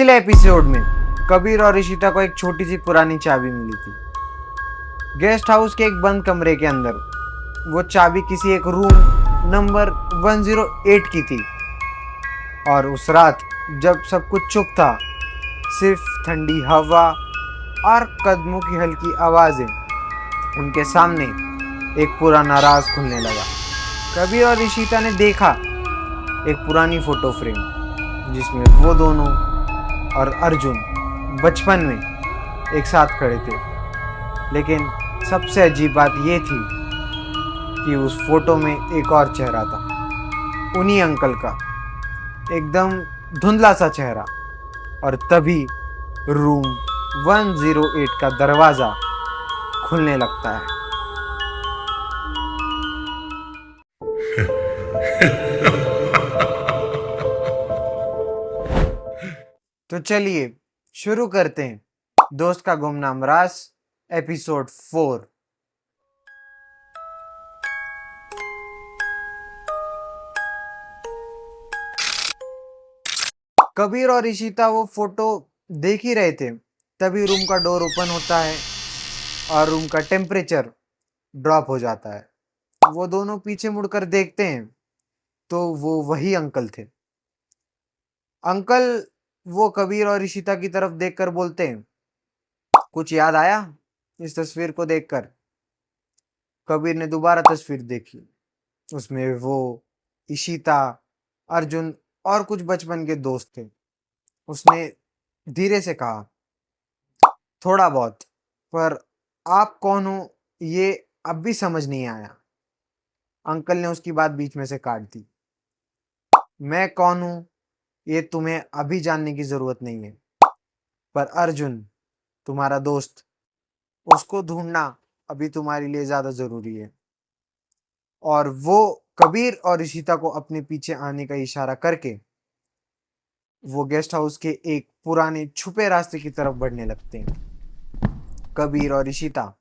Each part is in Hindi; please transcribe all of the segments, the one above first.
पिछले एपिसोड में कबीर और इशिता को एक छोटी सी पुरानी चाबी मिली थी। गेस्ट हाउस के एक बंद कमरे के अंदर वो चाबी किसी एक रूम नंबर 108 की थी। और उस रात जब सब कुछ चुप था, सिर्फ ठंडी हवा और कदमों की हल्की आवाजें, उनके सामने एक पुराना राज खुलने लगा। कबीर और इशिता ने देखा एक पुरानी फोटो फ्रेम जिसमें वो दोनों और अर्जुन बचपन में एक साथ खड़े थे। लेकिन सबसे अजीब बात ये थी कि उस फोटो में एक और चेहरा था, उन्हीं अंकल का, एकदम धुंधला सा चेहरा। और तभी रूम 108 का दरवाजा खुलने लगता है। तो चलिए शुरू करते हैं दोस्त का गुमनाम राज एपिसोड 4। कबीर और इशिता वो फोटो देख ही रहे थे, तभी रूम का डोर ओपन होता है और रूम का टेम्परेचर ड्रॉप हो जाता है। वो दोनों पीछे मुड़कर देखते हैं तो वो वही अंकल थे। अंकल वो कबीर और इशिता की तरफ देखकर बोलते हैं, कुछ याद आया इस तस्वीर को देखकर? कबीर ने दोबारा तस्वीर देखी। उसमें वो, इशिता, अर्जुन और कुछ बचपन के दोस्त थे। उसने धीरे से कहा, थोड़ा बहुत, पर आप कौन हो ये अब भी समझ नहीं आया। अंकल ने उसकी बात बीच में से काट दी। मैं कौन हूं ये तुम्हें अभी जानने की जरूरत नहीं है, पर अर्जुन तुम्हारा दोस्त, उसको ढूंढना अभी तुम्हारे लिए ज्यादा जरूरी है। और वो कबीर और इशिता को अपने पीछे आने का इशारा करके वो गेस्ट हाउस के एक पुराने छुपे रास्ते की तरफ बढ़ने लगते हैं। कबीर और इशिता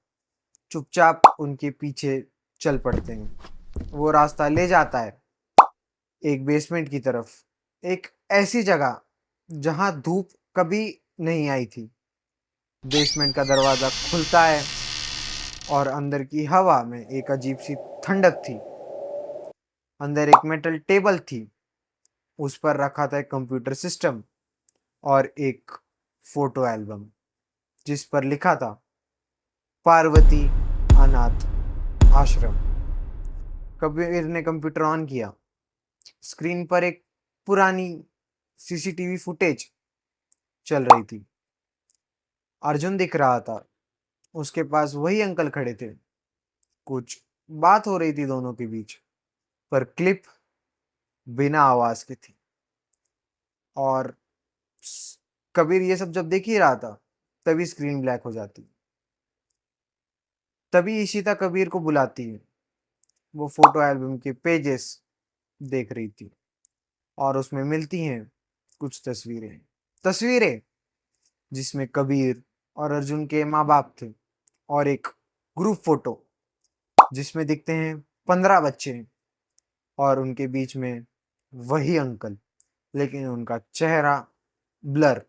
चुपचाप उनके पीछे चल पड़ते हैं। वो रास्ता ले जाता है एक बेसमेंट की तरफ, एक ऐसी जगह जहां धूप कभी नहीं आई थी। बेसमेंट का दरवाजा खुलता है और अंदर की हवा में एक अजीब सी ठंडक थी। अंदर एक मेटल टेबल थी, उस पर रखा था एक कंप्यूटर सिस्टम और एक फोटो एल्बम जिस पर लिखा था पार्वती अनाथ आश्रम। कबीर ने कंप्यूटर ऑन किया। स्क्रीन पर एक पुरानी सीसीटीवी फुटेज चल रही थी। अर्जुन दिख रहा था, उसके पास वही अंकल खड़े थे। कुछ बात हो रही थी दोनों के बीच, पर क्लिप बिना आवाज की थी। और कबीर ये सब जब देख ही रहा था, तभी स्क्रीन ब्लैक हो जाती। तभी इशिता कबीर को बुलाती है। वो फोटो एल्बम के पेजेस देख रही थी और उसमें मिलती हैं कुछ तस्वीरें तस्वीरें जिसमें कबीर और अर्जुन के माँ बाप थे, और एक ग्रुप फोटो जिसमें दिखते हैं 15 बच्चे और उनके बीच में वही अंकल, लेकिन उनका चेहरा ब्लर,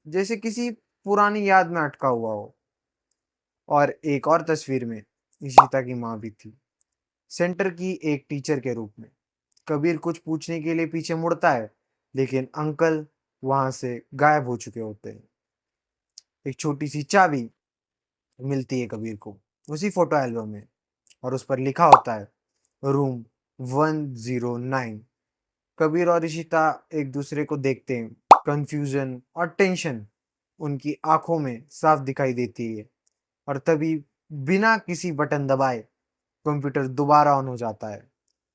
जैसे किसी पुरानी याद में अटका हुआ हो। और एक और तस्वीर में इशिता की माँ भी थी, सेंटर की एक टीचर के रूप में। कबीर कुछ पूछने के लिए पीछे मुड़ता है, लेकिन अंकल वहां से गायब हो चुके होते हैं। एक छोटी सी चाबी मिलती है कबीर को उसी फोटो एल्बम में, और उस पर लिखा होता है रूम 109। कबीर और इशिता एक दूसरे को देखते हैं। कंफ्यूजन और टेंशन उनकी आंखों में साफ दिखाई देती है। और तभी बिना किसी बटन दबाए कंप्यूटर दोबारा ऑन हो जाता है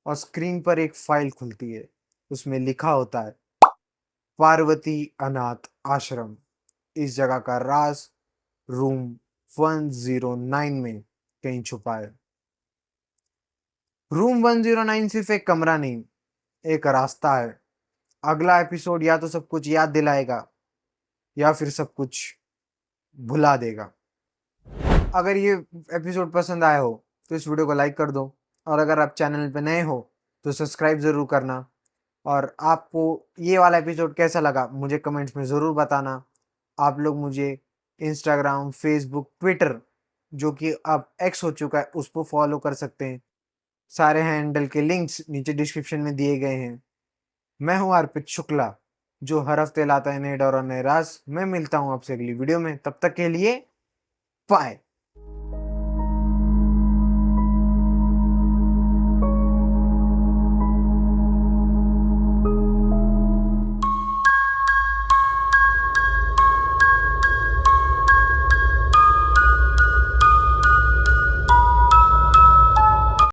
और स्क्रीन पर एक फाइल खुलती है। उसमें लिखा होता है पार्वती अनाथ आश्रम। इस जगह का राज रूम 109 में कहीं छुपा है। रूम 109 सिर्फ एक कमरा नहीं, एक रास्ता है। अगला एपिसोड या तो सब कुछ याद दिलाएगा या फिर सब कुछ भुला देगा। अगर ये एपिसोड पसंद आया हो तो इस वीडियो को लाइक कर दो, और अगर आप चैनल पे नए हो तो सब्सक्राइब ज़रूर करना। और आपको ये वाला एपिसोड कैसा लगा मुझे कमेंट्स में ज़रूर बताना। आप लोग मुझे इंस्टाग्राम, फेसबुक, ट्विटर जो कि अब एक्स हो चुका है उसको फॉलो कर सकते हैं। सारे हैंडल के लिंक्स नीचे डिस्क्रिप्शन में दिए गए हैं। मैं हूँ अर्पित शुक्ला, जो हर हफ्ते लाता है नए डर और नए राज। मैं मिलता हूँ आपसे अगली वीडियो में, तब तक के लिए बाय।